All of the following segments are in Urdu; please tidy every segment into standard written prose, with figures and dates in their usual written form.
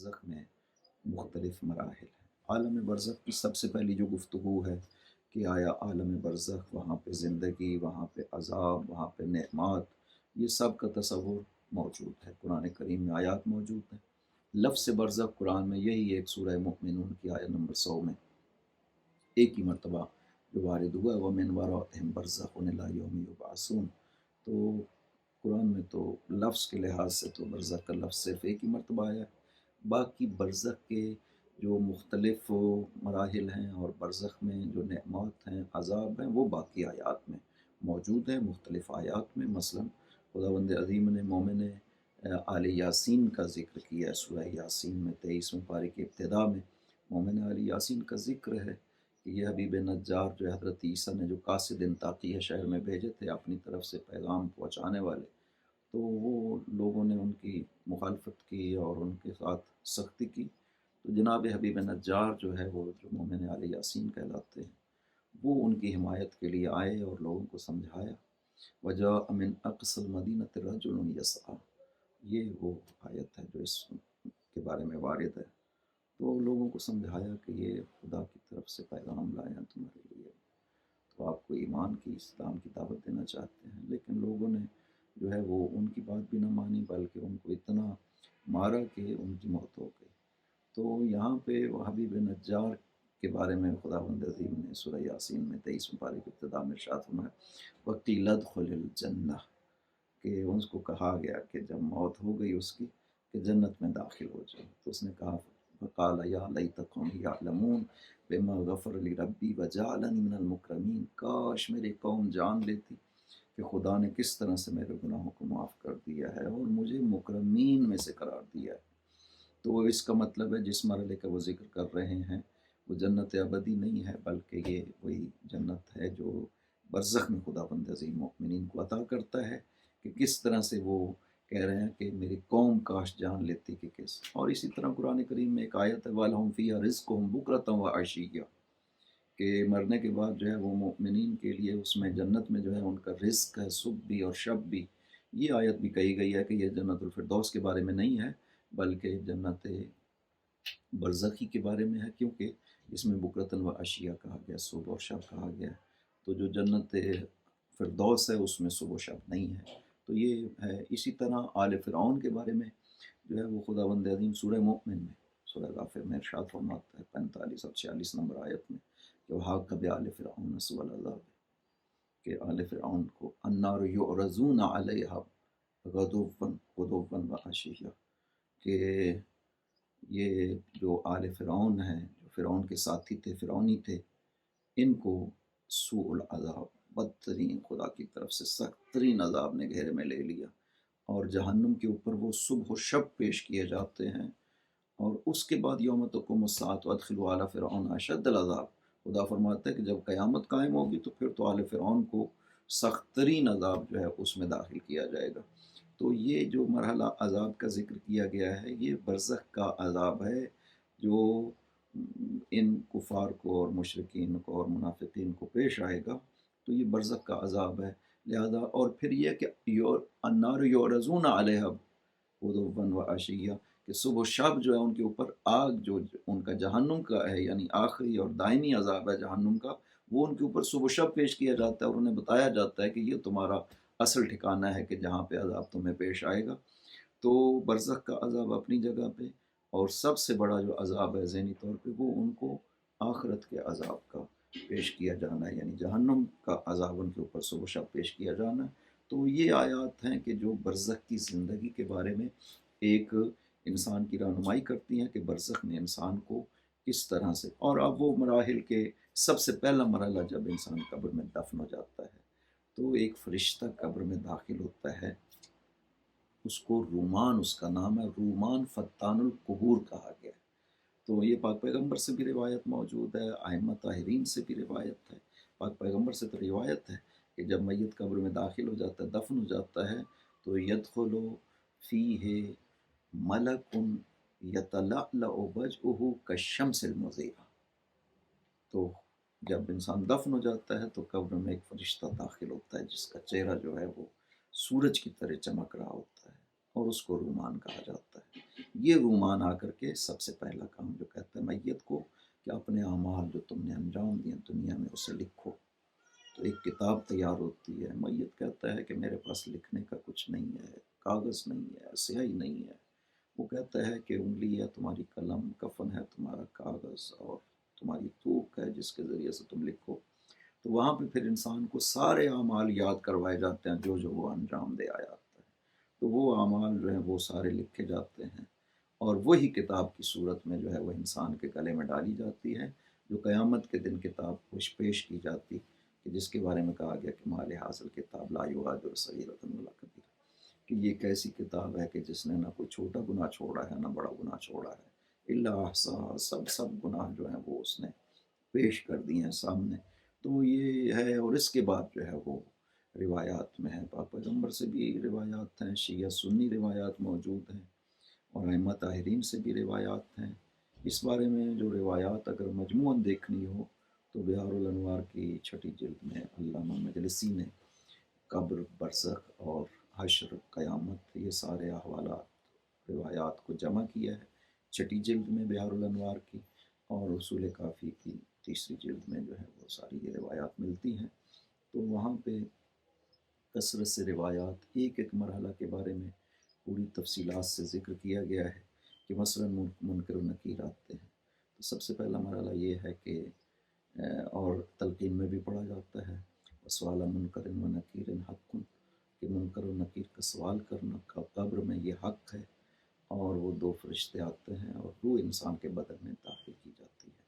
برزخ میں مختلف مراحل ہیں۔ عالم برزخ کی سب سے پہلی جو گفتگو ہے کہ آیا عالم برزخ، وہاں پہ زندگی، وہاں پہ عذاب، وہاں پہ نعمات، یہ سب کا تصور موجود ہے، قرآن کریم میں آیات موجود ہیں۔ لفظ برزخ قرآن میں یہی ایک سورہ مؤمنون کی آیت نمبر 100 میں ایک ہی مرتبہ جو وارد ہوا ہے، وَمِنْ وَرَائِهِمْ بَرْزَخٌ إِلَىٰ يَوْمِ يُبْعَثُونَ۔ تو قرآن میں تو لفظ کے لحاظ سے تو برزخ کا لفظ صرف ایک ہی مرتبہ آیا ہے، باقی برزخ کے جو مختلف مراحل ہیں اور برزخ میں جو نعمات ہیں، عذاب ہیں، وہ باقی آیات میں موجود ہیں، مختلف آیات میں۔ مثلا خداوند عظیم نے مومن آل یاسین کا ذکر کیا ہے سورہ یاسین میں 23ویں پارے کی ابتدا میں۔ مومن آل یاسین کا ذکر ہے کہ یہ حبیب نجار جو حضرت عیسیٰ نے جو قاصد انطاکیہ شہر میں بھیجے تھے اپنی طرف سے پیغام پہنچانے والے، تو وہ لوگوں نے ان کی مخالفت کی اور ان کے ساتھ سختی کی، تو جناب حبیب نجار جو ہے، وہ جو مومن آل یاسین کہلاتے ہیں، وہ ان کی حمایت کے لیے آئے اور لوگوں کو سمجھایا۔ وَجَاءَ مِنْ أَقْصَى الْمَدِينَةِ رَجُلٌ يَسْعَىٰ، یہ وہ آیت ہے جو اس کے بارے میں وارد ہے۔ تو لوگوں کو سمجھایا کہ یہ خدا کی طرف سے پیغام لائے ہیں تمہارے لیے، تو آپ کو ایمان کی، اسلام کی دعوت دینا چاہتے ہیں، لیکن لوگوں نے جو ہے وہ ان کی بات بھی نہ مانی، بلکہ ان کو اتنا مارا کہ ان کی موت ہو گئی۔ تو یہاں پہ وہ حبیب نجار کے بارے میں خداوند عظیم نے سورہ یاسین میں 23ویں پارے کی ابتدا میں ارشاد فرمایا وَقِيلَ ادْخُلِ الْجَنَّةَ، کہ اس کو کہا گیا کہ جب موت ہو گئی اس کی کہ جنت میں داخل ہو جائے، تو اس نے کہا فَقَالَ يَا لَيْتَ قَوْمِي يَعْلَمُونَ بِمَا غَفَرَ لِي رَبِّي وَجَعَلَنِي مِنَ الْمُكْرَمِينَ، کاش میری قوم جان لیتی کہ خدا نے کس طرح سے میرے گناہوں کو معاف کر دیا ہے اور مجھے مکرمین میں سے قرار دیا ہے۔ تو اس کا مطلب ہے جس مرحلے کا وہ ذکر کر رہے ہیں وہ جنت ابدی نہیں ہے، بلکہ یہ وہی جنت ہے جو برزخ میں خداوند عظیم مومنین کو عطا کرتا ہے، کہ کس طرح سے وہ کہہ رہے ہیں کہ میری قوم کاش جان لیتی کہ کس۔ اور اسی طرح قرآن کریم میں ایک آیت ہے وَلَهُمْ فِيهَا رِزْقُهُمْ بُكْرَةً وَعَشِيًّا، کہ مرنے کے بعد جو ہے وہ مومنین کے لیے اس میں جنت میں جو ہے ان کا رزق ہے، صبح بھی اور شب بھی۔ یہ آیت بھی کہی گئی ہے کہ یہ جنت الفردوس کے بارے میں نہیں ہے، بلکہ جنت برزخی کے بارے میں ہے، کیونکہ اس میں بکرتن و عشیہ کہا گیا، صبح اور شب کہا گیا۔ تو جو جنت فردوس ہے اس میں صبح و شب نہیں ہے۔ تو یہ ہے۔ اسی طرح آل فرعون کے بارے میں جو ہے وہ خداوند عظیم سورہ مؤمن میں، سورہ غافر میں ارشاد فرماتا ہے 45 اور 46 نمبر آیت میں کہ وَحَاقَ بِآلِ فِرْعَوْنَ سُوءُ الْعَذَابِ، کہ آل فرعون کو النار یعرضون علیہا غدوا وعشیا، کہ یہ جو آل فرعون ہیں، جو فرعون کے ساتھی تھے، فرعونی تھے، ان کو سوء العذاب، بدترین، خدا کی طرف سے سخت ترین عذاب نے گھیرے میں لے لیا، اور جہنم کے اوپر وہ صبح و شب پیش کیے جاتے ہیں۔ اور اس کے بعد یوم تقوم الساعۃ وادخلوا آل فرعون اشد العذاب، خدا فرماتا ہے کہ جب قیامت قائم ہوگی تو پھر تو آل فرعون کو سخت ترین عذاب جو ہے اس میں داخل کیا جائے گا۔ تو یہ جو مرحلہ عذاب کا ذکر کیا گیا ہے یہ برزخ کا عذاب ہے، جو ان کفار کو اور مشرکین کو اور منافقین کو پیش آئے گا، تو یہ برزخ کا عذاب ہے۔ لہذا اور پھر یہ کہ النار یعرضون علیہا غدوا وعشیا، کہ صبح و شب جو ہے ان کے اوپر آگ جو ان کا جہنم کا ہے، یعنی آخری اور دائمی عذاب ہے جہنم کا، وہ ان کے اوپر صبح و شب پیش کیا جاتا ہے اور انہیں بتایا جاتا ہے کہ یہ تمہارا اصل ٹھکانہ ہے کہ جہاں پہ عذاب تمہیں پیش آئے گا۔ تو برزخ کا عذاب اپنی جگہ پہ، اور سب سے بڑا جو عذاب ہے ذہنی طور پہ وہ ان کو آخرت کے عذاب کا پیش کیا جانا ہے، یعنی جہنم کا عذاب ان کے اوپر صبح و شب پیش کیا جانا ہے۔ تو یہ آیات ہیں کہ جو برزخ کی زندگی کے بارے میں ایک انسان کی رہنمائی کرتی ہیں کہ برزخ میں انسان کو کس طرح سے، اور اب وہ مراحل کے سب سے پہلا مرحلہ جب انسان قبر میں دفن ہو جاتا ہے تو ایک فرشتہ قبر میں داخل ہوتا ہے، اس کو رومان، اس کا نام ہے رومان فتان القبور کہا گیا ہے۔ تو یہ پاک پیغمبر سے بھی روایت موجود ہے، ائمہ طاہرین سے بھی روایت ہے، پاک پیغمبر سے تو روایت ہے کہ جب میت قبر میں داخل ہو جاتا ہے، دفن ہو جاتا ہے، تو یدخل فیہ ملک یتلألأ وجهه کالشمس المضیٰ، تو جب انسان دفن ہو جاتا ہے تو قبر میں ایک فرشتہ داخل ہوتا ہے جس کا چہرہ جو ہے وہ سورج کی طرح چمک رہا ہوتا ہے، اور اس کو رومان کہا جاتا ہے۔ یہ رومان آ کر کے سب سے پہلا کام جو کہتا ہے میت کو کہ اپنے اعمال جو تم نے انجام دیے دنیا میں اسے لکھو۔ تو ایک کتاب تیار ہوتی ہے، میت کہتا ہے کہ میرے پاس لکھنے کا کچھ نہیں ہے، کاغذ نہیں ہے، سیاہی نہیں ہے۔ وہ کہتا ہے کہ انگلی ہے تمہاری قلم، کفن ہے تمہارا کاغذ، اور تمہاری تھوک ہے جس کے ذریعے سے تم لکھو۔ تو وہاں پہ پھر انسان کو سارے اعمال یاد کروائے جاتے ہیں جو جو وہ انجام دے آیا ہے۔ تو وہ اعمال جو ہیں وہ سارے لکھے جاتے ہیں، اور وہی کتاب کی صورت میں جو ہے وہ انسان کے گلے میں ڈالی جاتی ہے، جو قیامت کے دن کتاب پیش کی جاتی، کہ جس کے بارے میں کہا گیا کہ مال حاصل کتاب لا یغادر صغیرۃ ولا کبیرہ، کہ یہ ایک ایسی کتاب ہے کہ جس نے نہ کوئی چھوٹا گناہ چھوڑا ہے نہ بڑا گناہ چھوڑا ہے، الا احصاها، سب گناہ جو ہیں وہ اس نے پیش کر دیے ہیں سامنے۔ تو یہ ہے، اور اس کے بعد جو ہے وہ روایات میں ہے، پاک پیغمبر سے بھی روایات ہیں، شیعہ سنی روایات موجود ہیں، اور ائمہ طاہرین سے بھی روایات ہیں۔ اس بارے میں جو روایات اگر مجموعاً دیکھنی ہو تو بہار الانوار کی 6 جلد میں علامہ مجلسی نے قبر، برزخ اور حشر، قیامت، یہ سارے احوالات، روایات کو جمع کیا ہے 6 جلد میں بہار الانوار کی، اور اصول کافی کی 3 جلد میں جو ہے وہ ساری یہ روایات ملتی ہیں۔ تو وہاں پہ کثرت سے روایات، ایک ایک مرحلہ کے بارے میں پوری تفصیلات سے ذکر کیا گیا ہے، کہ مثلاً منکر و نکیر آتے ہیں، تو سب سے پہلا مرحلہ یہ ہے کہ اور تلقین میں بھی پڑھا جاتا ہے، سوال منکر و نکیر حق، کہ منکر و نکیر کا سوال کرنا قبر میں یہ حق ہے، اور وہ 2 فرشتے آتے ہیں اور روح انسان کے بدن میں داخل کی جاتی ہے۔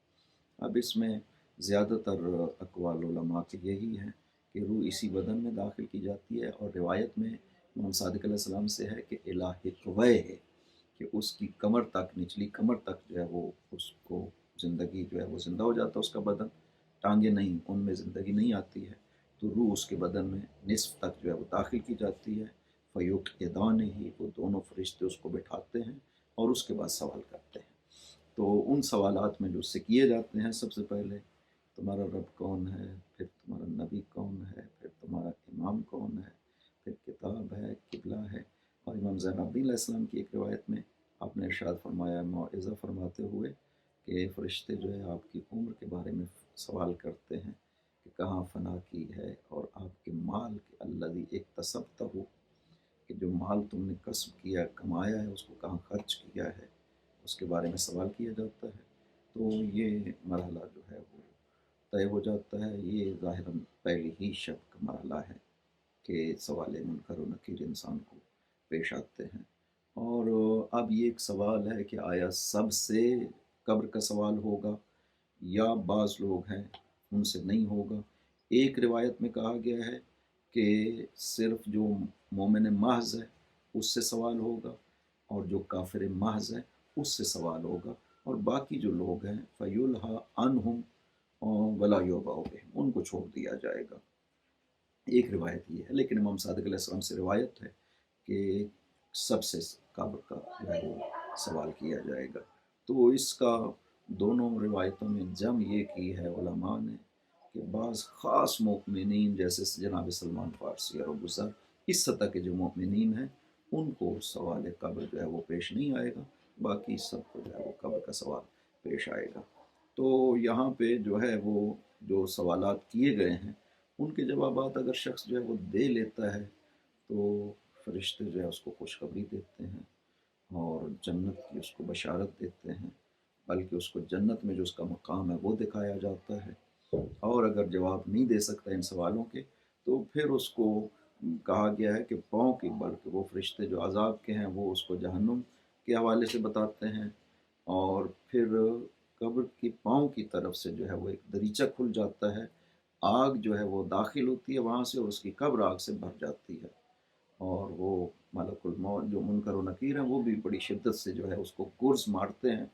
اب اس میں زیادہ تر اقوال علماء کے یہی ہیں کہ روح اسی بدن میں داخل کی جاتی ہے، اور روایت میں امام صادق علیہ السلام سے ہے کہ الہ قوے ہے، کہ اس کی کمر تک، نچلی کمر تک جو ہے وہ اس کو زندگی جو ہے وہ زندہ ہو جاتا ہے، اس کا بدن، ٹانگیں نہیں، ان میں زندگی نہیں آتی ہے، تو روح اس کے بدن میں نصف تک جو ہے وہ داخل کی جاتی ہے، فیوقظان ہی، وہ دونوں فرشتے اس کو بٹھاتے ہیں اور اس کے بعد سوال کرتے ہیں۔ تو ان سوالات میں جو اس سے کیے جاتے ہیں، سب سے پہلے تمہارا رب کون ہے، پھر تمہارا نبی کون ہے، پھر تمہارا امام کون ہے، پھر کتاب ہے، قبلہ ہے، اور امام زین العابدین علیہ السلام کی ایک روایت میں آپ نے ارشاد فرمایا موعظہ فرماتے ہوئے کہ فرشتے جو ہے آپ کی عمر کے بارے میں سوال کرتے ہیں کہ کہاں فنا کی ہے، اور آپ کے مال کے الذی اکتسبتہ، کہ جو مال تم نے کسب کیا، کمایا ہے، اس کو کہاں خرچ کیا ہے، اس کے بارے میں سوال کیا جاتا ہے۔ تو یہ مرحلہ جو ہے وہ طے ہو جاتا ہے۔ یہ ظاہراً پہلی ہی شب کا مرحلہ ہے کہ سوال منکر و نکیر انسان کو پیش آتے ہیں۔ اور اب یہ ایک سوال ہے کہ آیا سب سے قبر کا سوال ہوگا، یا بعض لوگ ہیں ان سے نہیں ہوگا۔ ایک روایت میں کہا گیا ہے کہ صرف جو مومن محض ہے اس سے سوال ہوگا، اور جو کافر محض ہے اس سے سوال ہوگا، اور باقی جو لوگ ہیں فَيُلْهَى عَنْهُمْ وَلَا يُعْبَأُ بِهِمْ، ان کو چھوڑ دیا جائے گا۔ ایک روایت یہ ہے، لیکن امام صادق علیہ السلام سے روایت ہے کہ سب سے قبر کا جو ہے وہ سوال کیا جائے گا۔ تو اس کا دونوں روایتوں میں جم یہ کی ہے علماء نے کہ بعض خاص مؤمنین جیسے جناب سلمان فارسی اور ابو ذر، اس سطح کے جو مؤمنین ہیں ان کو سوال قبر جو ہے وہ پیش نہیں آئے گا، باقی سب کو جو ہے وہ قبر کا سوال پیش آئے گا۔ تو یہاں پہ جو ہے وہ جو سوالات کیے گئے ہیں ان کے جوابات اگر شخص جو ہے وہ دے لیتا ہے تو فرشتے جو ہے اس کو خوشخبری دیتے ہیں اور جنت کی اس کو بشارت دیتے ہیں، بلکہ اس کو جنت میں جو اس کا مقام ہے وہ دکھایا جاتا ہے۔ اور اگر جواب نہیں دے سکتا ان سوالوں کے تو پھر اس کو کہا گیا ہے کہ پاؤں کی، بلکہ وہ فرشتے جو عذاب کے ہیں وہ اس کو جہنم کے حوالے سے بتاتے ہیں، اور پھر قبر کی پاؤں کی طرف سے جو ہے وہ ایک دریچہ کھل جاتا ہے، آگ جو ہے وہ داخل ہوتی ہے وہاں سے، اور اس کی قبر آگ سے بھر جاتی ہے، اور وہ ملک الموت جو منکر و نکیر ہیں وہ بھی بڑی شدت سے جو ہے اس کو گرز مارتے ہیں،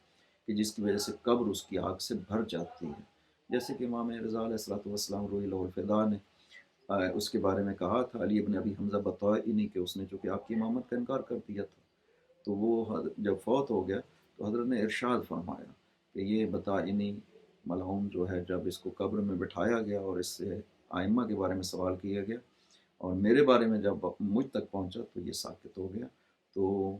کہ جس کی وجہ سے قبر اس کی آگ سے بھر جاتی ہے۔ جیسے کہ امام رضا علیہ السلام روح له الفدا نے اس کے بارے میں کہا تھا، علی ابن ابی حمزہ بطائنی، کہ اس نے چونکہ آپ کی امامت کا انکار کر دیا تھا، تو وہ جب فوت ہو گیا تو حضرت نے ارشاد فرمایا کہ یہ بطائنی ملعون جو ہے، جب اس کو قبر میں بٹھایا گیا اور اس سے آئمہ کے بارے میں سوال کیا گیا، اور میرے بارے میں جب مجھ تک پہنچا تو یہ ساکت ہو گیا، تو